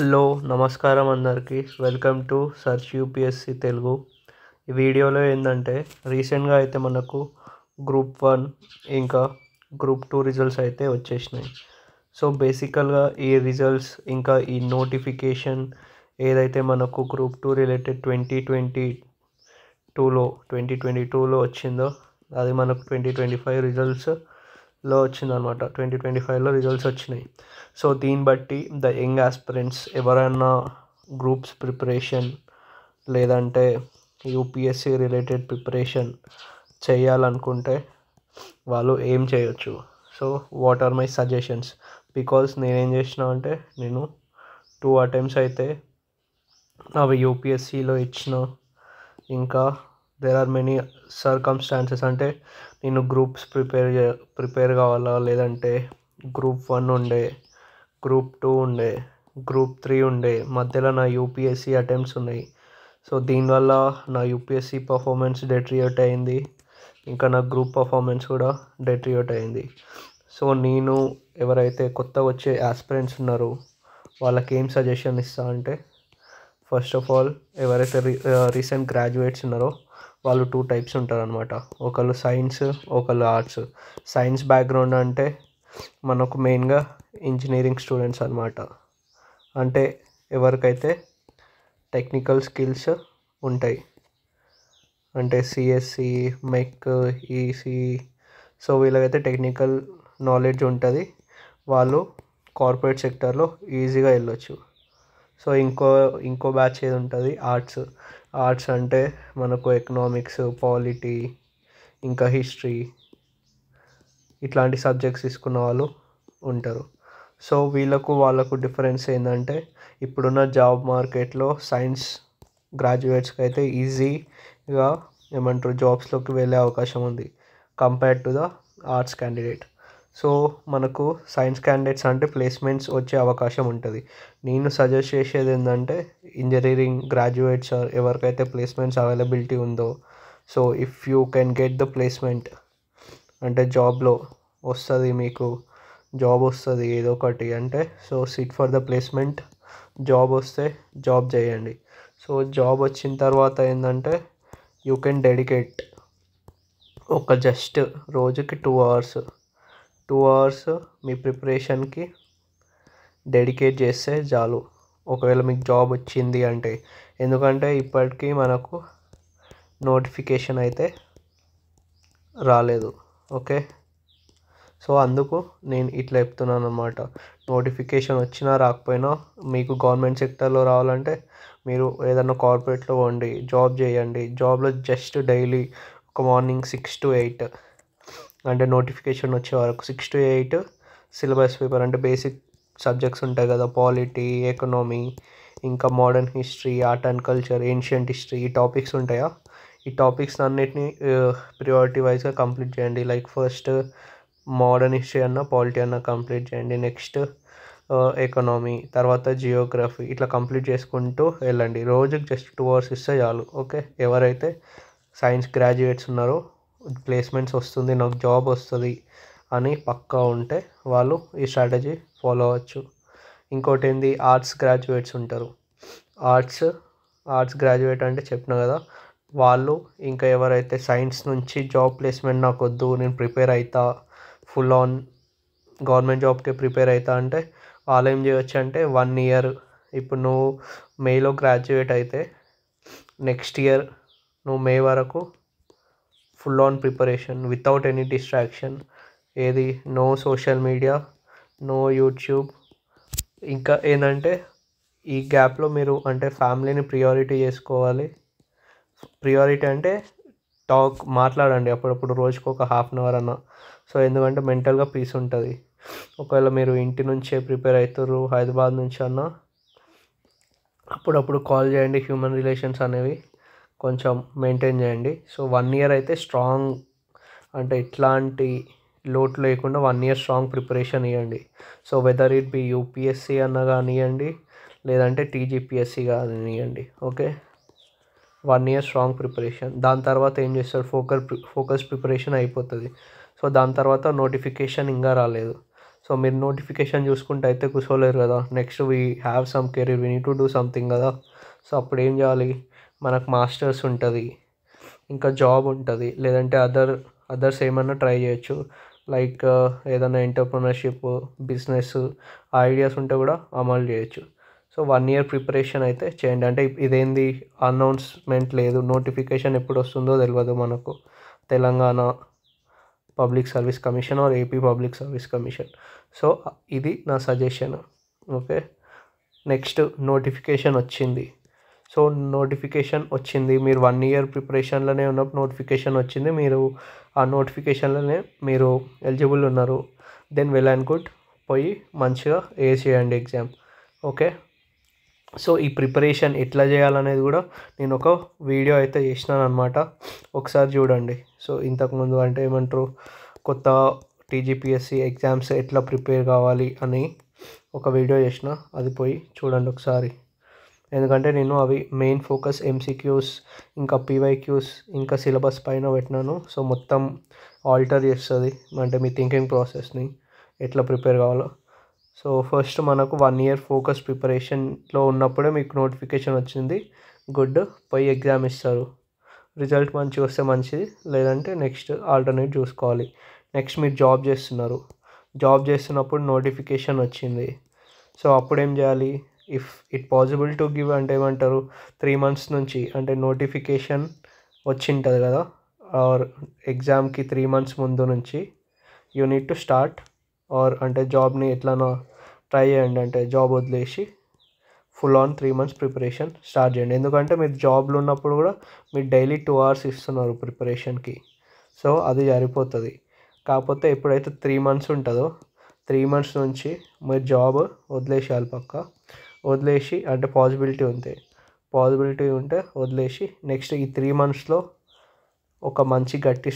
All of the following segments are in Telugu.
హలో నమస్కారం అందరికీ welcome to search UPSC Telugu. ఈ వీడియోలో ఏంటంటే రీసెంట్గా అయితే మనకు గ్రూప్ 1 ఇంకా గ్రూప్ 2 రిజల్ట్స్ అయితే వచ్చేసినాయి. సో బేసికల్గా ఈ రిజల్ట్స్ ఇంకా ఈ నోటిఫికేషన్ ఏదైతే మనకు గ్రూప్ 2 రిలేటెడ్ 2022లో వచ్చిందో అది మనకు 2025 రిజల్ట్స్లో వచ్చిందనమాట. 2025లో రిజల్ట్స్ వచ్చినాయి. సో దీన్ని బట్టి ద యంగ్ ఆస్పిరెంట్స్ ఎవరైనా గ్రూప్స్ ప్రిపరేషన్ లేదంటే యూపీఎస్సి రిలేటెడ్ ప్రిపరేషన్ చేయాలనుకుంటే వాళ్ళు ఏం చేయొచ్చు. So what are my suggestions? Because నేనేం చేసిన అంటే నేను 2 అటెంప్ట్స్ అయితే అవి యూపీఎస్సిలో ఇచ్చిన. ఇంకా దేర్ ఆర్ మెనీ సర్కమ్స్టాన్సెస్, అంటే నేను గ్రూప్స్ ప్రిపేర్ కావాలా, లేదంటే గ్రూప్ 1 ఉండే, గ్రూప్ 2 ఉండే, గ్రూప్ 3 ఉండే, మధ్యలో నా యూపీఎస్సి అటెంప్ట్స్ ఉన్నాయి. సో దీనివల్ల నా యూపీఎస్సి పర్ఫార్మెన్స్ డెట్రియేట్ అయింది, ఇంకా నా గ్రూప్ పర్ఫార్మెన్స్ కూడా డెట్రియేట్ అయింది. సో నేను ఎవరైతే కొత్తగా వచ్చే ఆస్పిరెంట్స్ ఉన్నారో వాళ్ళకి ఏం సజెషన్ ఇస్తా అంటే, ఫస్ట్ ఆఫ్ ఆల్ ఎవరైతే రీసెంట్ గ్రాడ్యుయేట్స్ ఉన్నారో వాళ్ళు 2 టైప్స్ ఉంటారనమాట. ఒకళ్ళు సైన్స్, ఒకళ్ళు ఆర్ట్స్. సైన్స్ బ్యాక్గ్రౌండ్ అంటే మనకు మెయిన్గా ఇంజనీరింగ్ స్టూడెంట్స్ అనమాట. అంటే ఎవరికైతే టెక్నికల్ స్కిల్స్ ఉంటాయి, అంటే సిఎస్సి, మెక్, ఈసీ. సో వీళ్ళకైతే టెక్నికల్ నాలెడ్జ్ ఉంటుంది, వాళ్ళు కార్పొరేట్ సెక్టర్లో ఈజీగా వెళ్ళొచ్చు. సో ఇంకో బ్యాచ్ ఏది ఉంటుంది, ఆర్ట్స్. ఆర్ట్స్ అంటే మనకు ఎకనామిక్స్, పాలిటీ, ఇంకా హిస్టరీ ఇట్లాంటి సబ్జెక్ట్స్ తీసుకున్న వాళ్ళు ఉంటారు. సో వాళ్ళకు డిఫరెన్స్ ఏంటంటే, ఇప్పుడున్న జాబ్ మార్కెట్లో సైన్స్ గ్రాడ్యుయేట్స్కి అయితే ఈజీగా జాబ్స్లోకి వెళ్ళే అవకాశం ఉంది compared to the arts candidate. So మనకు సైన్స్ క్యాండిడేట్స్ అంటే ప్లేస్మెంట్స్ వచ్చే అవకాశం ఉంటుంది. నేను సజెస్ట్ చేసేది ఏంటంటే, ఇంజనీరింగ్ గ్రాడ్యుయేట్స్ ఎవరికైతే ప్లేస్మెంట్స్ అవైలబిలిటీ ఉందో, so if you can get the placement, అంటే జాబ్లో వస్తుంది, మీకు జాబ్ వస్తుంది ఏదో ఒకటి అంటే, so SIT for the placement. Job వస్తే జాబ్ చేయండి. సో జాబ్ వచ్చిన తర్వాత ఏంటంటే, యూ కెన్ డెడికేట్ ఒక జస్ట్ రోజుకి 2 అవర్స్ మీ ప్రిపరేషన్కి డెడికేట్ చేస్తే చాలు, ఒకవేళ మీకు జాబ్ వచ్చింది అంటే. ఎందుకంటే ఇప్పటికీ మనకు నోటిఫికేషన్ అయితే రాలేదు. ఓకే, సో అందుకు నేను ఇట్లా చెప్తున్నాను అనమాట. నోటిఫికేషన్ వచ్చినా రాకపోయినా మీకు గవర్నమెంట్ సెక్టర్లో రావాలంటే మీరు ఏదైనా కార్పొరేట్లో ఉండి జాబ్ చేయండి. జాబ్లో జస్ట్ డైలీ ఒక మార్నింగ్ 6 to 8, అంటే నోటిఫికేషన్ వచ్చే వరకు 6 to 8 సిలబస్ పేపర్, అంటే బేసిక్ సబ్జెక్ట్స్ ఉంటాయి కదా, పాలిటీ, ఎకనామీ, ఇంకా modern history, art and culture, ancient history, ఈ టాపిక్స్ ఉంటాయా, ఈ టాపిక్స్ అన్నిటిని ప్రియారిటీ వైజ్గా కంప్లీట్ చేయండి. లైక్ ఫస్ట్ మోడర్న్ హిస్టరీ అన్న, పాలిటీ అన్న కంప్లీట్ చేయండి. నెక్స్ట్ ఎకనామీ, తర్వాత జియోగ్రఫీ, ఇట్లా కంప్లీట్ చేసుకుంటూ వెళ్ళండి. రోజుకి జస్ట్ 2 అవర్స్ ఇస్తే చాలు. ఓకే, ఎవరైతే సైన్స్ గ్రాడ్యుయేట్స్ ఉన్నారో ప్లేస్మెంట్స్ వస్తుంది, నాకు జాబ్ వస్తుంది అని పక్కా ఉంటే వాళ్ళు ఈ స్ట్రాటజీ ఫాలో అవ్వచ్చు. ఇంకోటి ఏంది, ఆర్ట్స్ గ్రాడ్యుయేట్స్ ఉంటారు. ఆర్ట్స్ గ్రాడ్యుయేట్ అంటే చెప్పిన కదా, వాళ్ళు ఇంకా ఎవరైతే సైన్స్ నుంచి జాబ్ ప్లేస్మెంట్ నాకు వద్దు, నేను ప్రిపేర్ అవుతా, ఫుల్ ఆన్ గవర్నమెంట్ జాబ్కే ప్రిపేర్ అవుతా అంటే వాళ్ళు ఏం చేయొచ్చు అంటే, 1 ఇయర్, ఇప్పుడు నువ్వు మేలో గ్రాడ్యుయేట్ అయితే నెక్స్ట్ ఇయర్ నువ్వు మే వరకు full on preparation without any distraction. ఏది, no social media, no YouTube. ఇంకా ఏంటంటే ఈ గ్యాప్లో మీరు అంటే ఫ్యామిలీని ప్రియారిటీ చేసుకోవాలి. ప్రియారిటీ అంటే మాట్లాడండి అప్పుడప్పుడు, రోజుకు ఒక ½ అవర్ అన్న. సో ఎందుకంటే మెంటల్గా పీస్ ఉంటుంది. ఒకవేళ మీరు ఇంటి నుంచే ప్రిపేర్ అవుతారు, హైదరాబాద్ నుంచి అన్న, అప్పుడప్పుడు కాల్ చేయండి. హ్యూమన్ రిలేషన్స్ అనేవి కొంచెం మెయింటైన్ చేయండి. సో 1 ఇయర్ అయితే స్ట్రాంగ్, అంటే ఎట్లాంటి లోటు లేకుండా 1 ఇయర్ స్ట్రాంగ్ ప్రిపరేషన్ ఇవ్వండి. So whether it be UPSC అన్న కానివ్వండి, లేదంటే టీజీపీఎస్సి కానివ్వండి. Okay, 1 year strong preparation. దాని తర్వాత ఏం చేస్తారు, ఫోకస్ ప్రిపరేషన్ అయిపోతుంది. సో దాని తర్వాత నోటిఫికేషన్ ఇంకా రాలేదు. సో మీరు నోటిఫికేషన్ చూసుకుంటే అయితే కూర్చోలేరు కదా. Next we have some career, we need to do something కదా. సో అప్పుడు ఏం చేయాలి, మనకు మాస్టర్స్ ఉంటుంది, ఇంకా జాబ్ ఉంటుంది, లేదంటే అదర్స్ ఏమన్నా ట్రై చేయొచ్చు. లైక్ ఏదైనా ఎంటర్ప్రినర్షిప్, బిజినెస్ ఐడియాస్ ఉంటే కూడా అమలు చేయొచ్చు. సో 1 year ప్రిపరేషన్ అయితే చేయండి. అంటే ఇదేంది అనౌన్స్మెంట్ లేదు, నోటిఫికేషన్ ఎప్పుడు వస్తుందో తెలియదు మనకు. Telangana public service commission or AP public service commission. So ఇది నా సజెషన్. ఓకే, నెక్స్ట్ నోటిఫికేషన్ వచ్చింది. సో నోటిఫికేషన్ వచ్చింది, మీరు 1 year ప్రిపరేషన్లోనే ఉన్నప్పుడు నోటిఫికేషన్ వచ్చింది, మీరు ఆ నోటిఫికేషన్లోనే మీరు ఎలిజిబుల్ ఉన్నారు. దెన్ వెల్ అండ్ గుడ్, పోయి మంచిగా చేయండి ఎగ్జామ్. ఓకే, సో ఈ ప్రిపరేషన్ ఎట్లా చేయాలనేది కూడా నేను ఒక వీడియో అయితే చేసినాను అనమాట, ఒకసారి చూడండి. సో ఇంతకుముందు అంటే ఏమంటారు, కొత్త టీజీపీఎస్సీ ఎగ్జామ్స్ ఎట్లా ప్రిపేర్ కావాలి అని ఒక వీడియో చేసిన, అది పోయి చూడండి ఒకసారి. ఎందుకంటే నేను అవి మెయిన్ ఫోకస్ ఎంసీక్యూస్, ఇంకా పీవైక్యూస్, ఇంకా సిలబస్ పైన పెట్టినాను. సో మొత్తం ఆల్టర్ చేస్తుంది అంటే మీ థింకింగ్ ప్రాసెస్ని ఎట్లా ప్రిపేర్ కావాలో. సో ఫస్ట్ మనకు 1 year ఫోకస్ ప్రిపరేషన్లో ఉన్నప్పుడే మీకు నోటిఫికేషన్ వచ్చింది, గుడ్, పోయి ఎగ్జామ్ ఇస్తారు. రిజల్ట్ మంచిగా వస్తే మంచిది, లేదంటే నెక్స్ట్ ఆల్టర్నేట్ చూసుకోవాలి. నెక్స్ట్ మీరు జాబ్ చేస్తున్నప్పుడు నోటిఫికేషన్ వచ్చింది. సో అప్పుడు ఏం చేయాలి, if it possible to give అంటే ఏమంటారు, 3 months నుంచి అంటే నోటిఫికేషన్ వచ్చింటుంది కదా, ఆర్ ఎగ్జామ్కి 3 months ముందు నుంచి you need to start, or అంటే జాబ్ని ఎట్లనో ట్రై చేయండి. అంటే జాబ్ వదిలేసి full on 3 months preparation start చేయండి. ఎందుకంటే మీరు జాబ్లో ఉన్నప్పుడు కూడా మీరు డైలీ 2 hours ఇస్తున్నారు ప్రిపరేషన్కి, సో అది సరిపోతుంది. కాకపోతే ఎప్పుడైతే 3 months ఉంటుందో 3 months నుంచి మీరు జాబ్ వదిలేసేయాలి పక్క. వదిలేసి అంటే పాసిబిలిటీ ఉంటే వదిలేసి నెక్స్ట్ ఈ 3 monthsలో ఒక మంచి గట్టి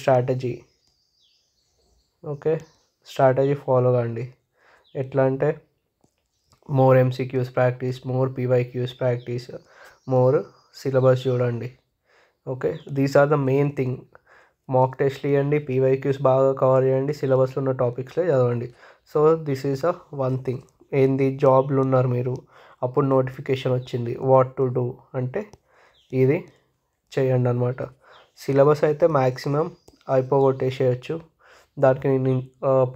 స్ట్రాటజీ ఫాలో కండి. ఎట్లా అంటే more MCQs practice, more PYQs practice, more syllabus చూడండి. Okay, these are the main thing. Mock టెస్ట్లు ఇవ్వండి, పీవైక్యూస్ బాగా కవర్ చేయండి, సిలబస్లో ఉన్న టాపిక్స్లో చదవండి. So this is a one thing. ఏంది, జాబ్లు ఉన్నారు మీరు, అప్పుడు నోటిఫికేషన్ వచ్చింది, వాట్ టు డూ అంటే ఇది చేయండి అనమాట. సిలబస్ అయితే మ్యాక్సిమం అయిపోగొట్టేసేయచ్చు. దానికి నేను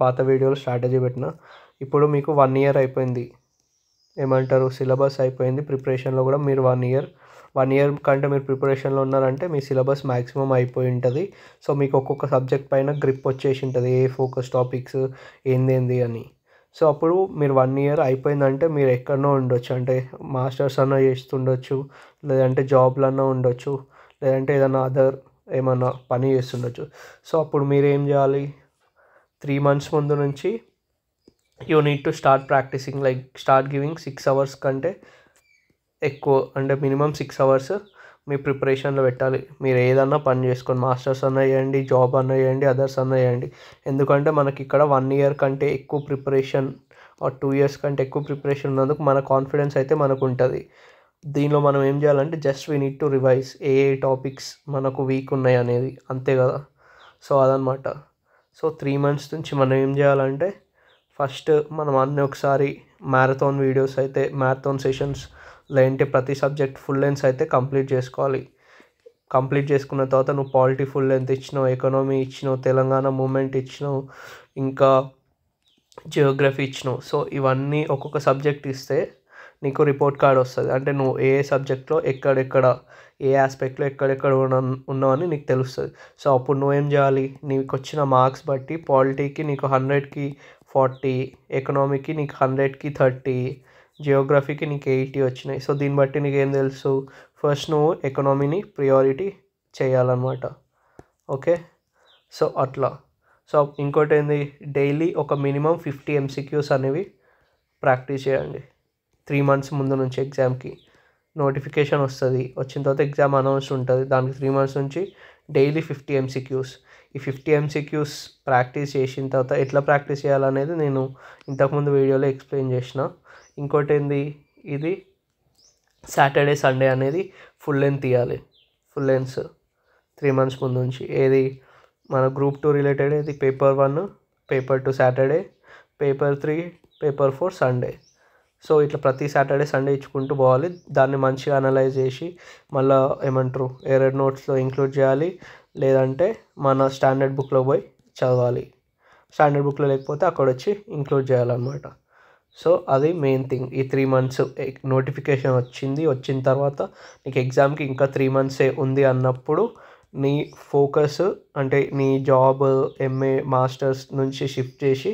పాత వీడియోలో స్ట్రాటజీ పెట్టిన. ఇప్పుడు మీకు 1 year అయిపోయింది, ఏమంటారు, సిలబస్ అయిపోయింది. ప్రిపరేషన్లో కూడా మీరు 1 year కంటే మీరు ప్రిపరేషన్లో ఉన్నారంటే మీ సిలబస్ మ్యాక్సిమం అయిపోయి ఉంటుంది. సో మీకు ఒక్కొక్క సబ్జెక్ట్ పైన గ్రిప్ వచ్చేసి ఉంటుంది, ఏ ఫోకస్ టాపిక్స్ ఏంది అని. సో అప్పుడు మీరు 1 year అయిపోయిందంటే మీరు ఎక్కడనో ఉండొచ్చు, అంటే మాస్టర్స్ అన్నా చేస్తుండొచ్చు, లేదంటే జాబ్లన్నా ఉండొచ్చు, లేదంటే ఏదైనా ఏమన్నా పని చేస్తుండొచ్చు. సో అప్పుడు మీరు ఏం చేయాలి, 3 months ముందు నుంచి you need to start practising, like start giving 6 hours కంటే ఎక్కువ, అంటే మినిమం 6 hours మీ ప్రిపరేషన్లో పెట్టాలి. మీరు ఏదన్నా పని చేసుకొని మాస్టర్స్ అన్నా చేయండి, జాబ్ అన్నా చేయండి, అదర్స్ అన్నా చేయండి. ఎందుకంటే మనకి ఇక్కడ 1 year కంటే ఎక్కువ ప్రిపరేషన్ ఆర్ 2 years కంటే ఎక్కువ ప్రిపరేషన్ ఉన్నందుకు మన కాన్ఫిడెన్స్ అయితే మనకు ఉంటుంది. దీనిలో మనం ఏం చేయాలంటే just we need to revise A topics మనకు వీక్ ఉన్నాయి అనేది, అంతే కదా. సో అదనమాట. సో 3 months నుంచి మనం ఏం చేయాలంటే ఫస్ట్ మనం అన్నీ ఒకసారి మ్యారథాన్ సెషన్స్ లేదంటే ప్రతి సబ్జెక్ట్ ఫుల్ లెంగ్త్ అయితే కంప్లీట్ చేసుకోవాలి. కంప్లీట్ చేసుకున్న తర్వాత నువ్వు పాలిటీ ఫుల్ లెంగ్త్ ఇచ్చినావు, ఎకనామీ ఇచ్చినావు, తెలంగాణ మూమెంట్ ఇచ్చినావు, ఇంకా జియోగ్రఫీ ఇచ్చినావు. సో ఇవన్నీ ఒక్కొక్క సబ్జెక్ట్ ఇస్తే నీకు రిపోర్ట్ కార్డ్ వస్తుంది. అంటే నువ్వు ఏ సబ్జెక్ట్లో ఎక్కడెక్కడ ఏ ఆస్పెక్ట్లో ఎక్కడెక్కడ ఉన్నావని నీకు తెలుస్తుంది. సో అప్పుడు నువ్వేం చేయాలి, నీకు వచ్చిన మార్క్స్ బట్టి పాలిటీకి నీకు 100కి 40, ఎకనామీకి నీకు 100కి 30, జియోగ్రఫీకి నీకు 80 వచ్చినాయి. సో దీన్ని బట్టి నీకు ఏం తెలుసు, ఫస్ట్ నువ్వు ఎకనామీని ప్రియారిటీ చేయాలన్నమాట. ఓకే, సో అట్లా. సో ఇంకోటి ఏంది, డైలీ ఒక మినిమం 50 MCQs అనేవి ప్రాక్టీస్ చేయండి. 3 months ముందు నుంచి ఎగ్జామ్కి నోటిఫికేషన్ వస్తుంది, వచ్చిన తర్వాత ఎగ్జామ్ అనౌన్స్ ఉంటుంది, దానికి 3 months నుంచి డైలీ 50 MCQs. ఈ 50 MCQs ప్రాక్టీస్ చేసిన తర్వాత ఎట్లా ప్రాక్టీస్ చేయాలనేది నేను ఇంతకుముందు వీడియోలో ఎక్స్ప్లెయిన్ చేసిన. ఇంకోటి ఏంది, ఇది సాటర్డే సండే అనేది ఫుల్ లెంగ్త్ తీయాలి. ఫుల్ లెంగ్త్ 3 months ముందు నుంచి. ఏది మన Group 2 రిలేటెడ్, ఏది paper 1, paper 2 Saturday, paper 3, paper 4 Sunday. So ఇట్లా ప్రతి సాటర్డే సండే ఇచ్చుకుంటూ పోవాలి. దాన్ని మంచిగా అనలైజ్ చేసి మళ్ళీ ఏమంటారు ఎర్రర్ నోట్స్లో ఇంక్లూడ్ చేయాలి, లేదంటే మన స్టాండర్డ్ బుక్లో పోయి చదవాలి. స్టాండర్డ్ బుక్లో లేకపోతే అక్కడ వచ్చి ఇంక్లూడ్ చేయాలన్నమాట. సో అది మెయిన్ థింగ్. ఈ 3 months నోటిఫికేషన్ వచ్చిన తర్వాత నీకు ఎగ్జామ్కి ఇంకా 3 months ఉంది అన్నప్పుడు నీ ఫోకస్ అంటే నీ జాబ్, ఎంఏ, మాస్టర్స్ నుంచి షిఫ్ట్ చేసి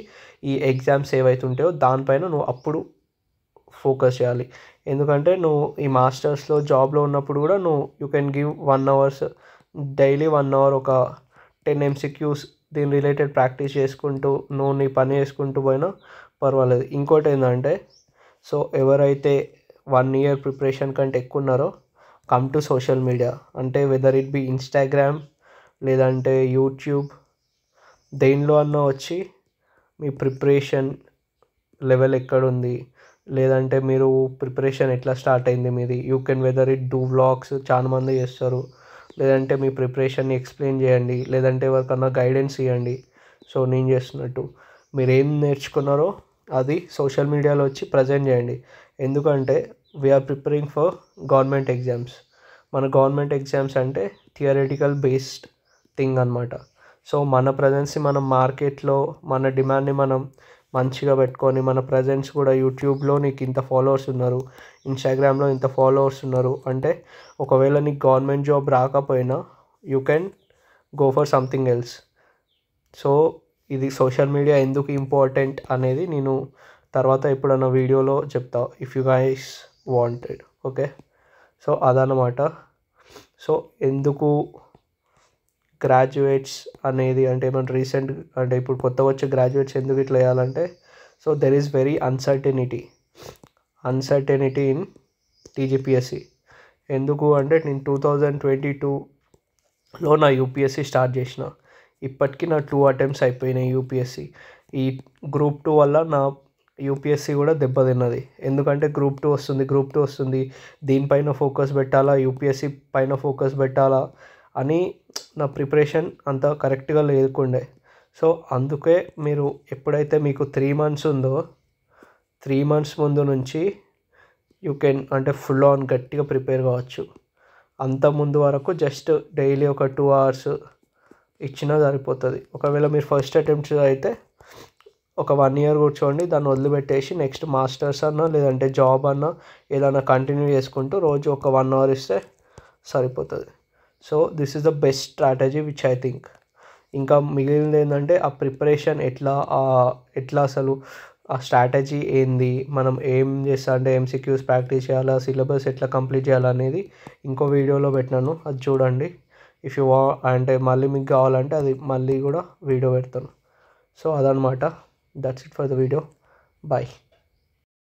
ఈ ఎగ్జామ్స్ ఏవైతే ఉంటాయో దానిపైన నువ్వు అప్పుడు ఫోకస్ చేయాలి. ఎందుకంటే నువ్వు ఈ మాస్టర్స్లో జాబ్లో ఉన్నప్పుడు కూడా నువ్వు you can give 1 hour daily 1 hour ఒక 10 MCQs దీని రిలేటెడ్ ప్రాక్టీస్ చేసుకుంటూ నువ్వు నీ పని చేసుకుంటూ పోయినా పర్వాలేదు. ఇంకోటి ఏంటంటే సో ఎవరైతే 1 year ప్రిపరేషన్ కంటే ఎక్కువ ఉన్నారో కమ్ టు సోషల్ మీడియా. అంటే వెదర్ ఇట్ బి ఇన్స్టాగ్రామ్ లేదంటే యూట్యూబ్, దేనిలో అన్నా వచ్చి మీ ప్రిపరేషన్ లెవెల్ ఎక్కడుంది, లేదంటే మీరు ప్రిపరేషన్ ఎట్లా స్టార్ట్ అయింది మీది. You can whether it do vlogs, చాలా మంది చేస్తారు. లేదంటే మీ ప్రిపరేషన్ని ఎక్స్ప్లెయిన్ చేయండి, లేదంటే ఎవరికన్నా గైడెన్స్ ఇవ్వండి. సో నేను చేస్తున్నట్టు మీరు ఏం నేర్చుకున్నారో అది సోషల్ మీడియాలో వచ్చి ప్రజెంట్ చేయండి. ఎందుకంటే we're preparing for government exams. మన గవర్నమెంట్ ఎగ్జామ్స్ అంటే థియరిటికల్ బేస్డ్ థింగ్ అనమాట. సో మన ప్రజెన్స్ని మనం మార్కెట్లో మన డిమాండ్ని మనం మంచిగా పెట్టుకొని మన ప్రజెన్స్ కూడా యూట్యూబ్లో నీకు ఇంత ఫాలోవర్స్ ఉన్నారు, ఇన్స్టాగ్రామ్లో ఇంత ఫాలోవర్స్ ఉన్నారు అంటే ఒకవేళ నీకు గవర్నమెంట్ జాబ్ రాకపోయినా you can go for something else. So ఇది సోషల్ మీడియా ఎందుకు ఇంపార్టెంట్ అనేది నేను తర్వాత ఎప్పుడన్నా వీడియోలో చెప్తా, if you guys wanted. Okay, so అదనమాట. సో ఎందుకు గ్రాడ్యుయేట్స్ అనేది అంటే ఏమంటే రీసెంట్ అంటే ఇప్పుడు కొత్తగా వచ్చే గ్రాడ్యుయేట్స్ ఎందుకు ఇట్లా వేయాలంటే so there is very uncertainty in TGPSC. ఎందుకు అంటే నేను 2022లో నా యూపీఎస్సీ స్టార్ట్ చేసిన. ఇప్పటికీ నా 2 attempts అయిపోయినాయి యూపీఎస్సీ. ఈ గ్రూప్ 2 వల్ల నా యూపీఎస్సీ కూడా దెబ్బతిన్నది. ఎందుకంటే గ్రూప్ 2 వస్తుంది, దీనిపైన ఫోకస్ పెట్టాలా, యూపీఎస్సీ పైన ఫోకస్ పెట్టాలా అని నా ప్రిపరేషన్ అంత కరెక్ట్గా లేకుండే. సో అందుకే మీరు ఎప్పుడైతే మీకు 3 months ఉందో 3 months ముందు నుంచి యూ కెన్ అంటే ఫుల్ ఆన్ గట్టిగా ప్రిపేర్ కావచ్చు. అంత ముందు వరకు జస్ట్ డైలీ ఒక 2 hours ఇచ్చినా సరిపోతుంది. ఒకవేళ మీరు ఫస్ట్ అటెంప్ట్స్ అయితే ఒక 1 year కూర్చోండి, దాన్ని వదిలిపెట్టేసి నెక్స్ట్ మాస్టర్స్ అన్నా లేదంటే జాబ్ అన్నా ఏదైనా కంటిన్యూ చేసుకుంటూ రోజు ఒక 1 hour ఇస్తే సరిపోతుంది. So this is the best strategy which I think. ఇంకా మిగిలినది ఏంటంటే ఆ ప్రిపరేషన్ ఎట్లా అసలు ఆ స్ట్రాటజీ ఏంది, మనం ఏం చేస్తా అంటే ఎంసీక్యూస్ ప్రాక్టీస్ చేయాలా, సిలబస్ ఎట్లా కంప్లీట్ చేయాలనేది ఇంకో వీడియోలో పెట్టినాను, అది చూడండి. ఇఫ్ యూ అంటే మళ్ళీ మీకు కావాలంటే అది మళ్ళీ కూడా వీడియో పెడతాను. సో అదనమాట. That's it for the video. Bye.